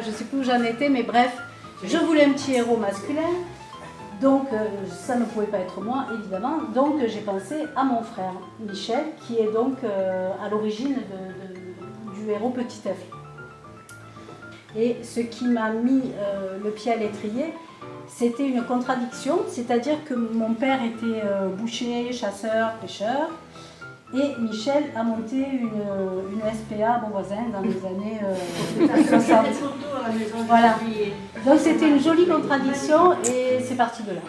je sais plus où j'en étais, mais bref, je voulais un petit héros masculin. Donc ça ne pouvait pas être moi, évidemment. Donc j'ai pensé à mon frère Michel, qui est donc à l'origine du héros Petit F. Et ce qui m'a mis le pied à l'étrier, c'était une contradiction, c'est-à-dire que mon père était boucher, chasseur, pêcheur, et Michel a monté une SPA à Beauvoisin dans les années 60. Voilà. Donc c'était une jolie contradiction et c'est parti de là.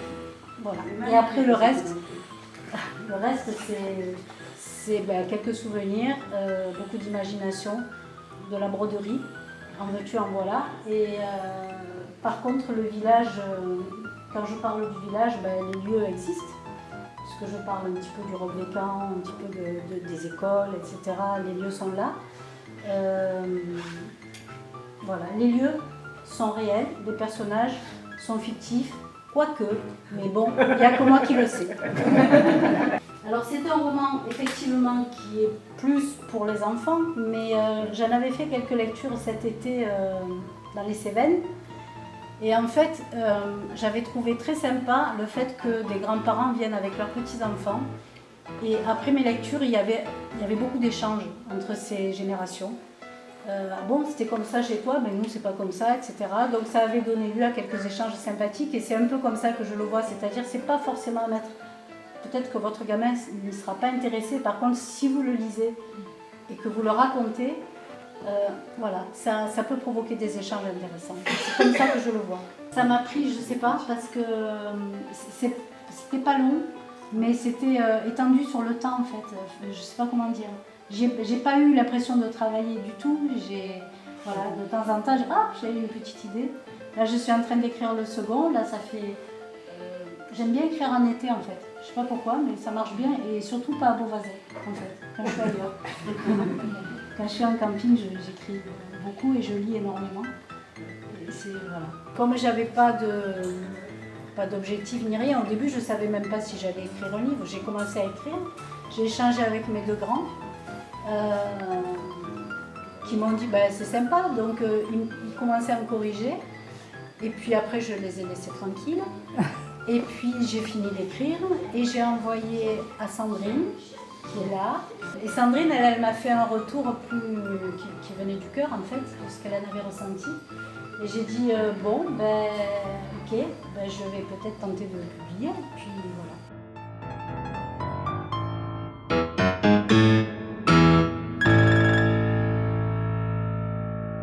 Voilà. Et après le reste c'est quelques souvenirs, beaucoup d'imagination, de la broderie, en veux-tu, en voilà. Et par contre le village, quand je parle du village, les lieux existent. Parce que je parle un petit peu du Roc des Camps, un petit peu des écoles, etc. Les lieux sont là. Voilà, les lieux sont réels, les personnages sont fictifs, quoique, mais bon, il n'y a que moi qui le sais. Alors c'est un roman effectivement qui est plus pour les enfants, mais j'en avais fait quelques lectures cet été dans les Cévennes. Et en fait, j'avais trouvé très sympa le fait que des grands-parents viennent avec leurs petits-enfants. Et après mes lectures, il y avait beaucoup d'échanges entre ces générations. Bon, c'était comme ça chez toi, mais nous, c'est pas comme ça, etc. Donc ça avait donné lieu à quelques échanges sympathiques. Et c'est un peu comme ça que je le vois. C'est-à-dire, c'est pas forcément à mettre... Peut-être que votre gamin ne sera pas intéressé. Par contre, si vous le lisez et que vous le racontez, voilà, ça peut provoquer des échanges intéressants. C'est comme ça que je le vois. Ça m'a pris, je sais pas, parce que c'était pas long, mais c'était étendu sur le temps en fait. Je sais pas comment dire. J'ai pas eu l'impression de travailler du tout. Voilà, de temps en temps, j'ai eu une petite idée. Là, je suis en train d'écrire le second. Là, ça fait. J'aime bien écrire en été en fait. Je sais pas pourquoi, mais ça marche bien et surtout pas à Beauvoisin en fait, quand je suis ailleurs. Quand je suis en camping, j'écris beaucoup et je lis énormément. Voilà. Comme j'avais pas d'objectif ni rien, au début je savais même pas si j'allais écrire un livre. J'ai commencé à écrire, j'ai échangé avec mes deux grands qui m'ont dit c'est sympa, donc ils commençaient à me corriger. Et puis après je les ai laissés tranquilles. Et puis j'ai fini d'écrire et j'ai envoyé à Sandrine, qui est là. Et Sandrine, elle m'a fait un retour qui venait du cœur en fait, de ce qu'elle en avait ressenti. Et j'ai dit, ok, je vais peut-être tenter de le publier. Et puis voilà.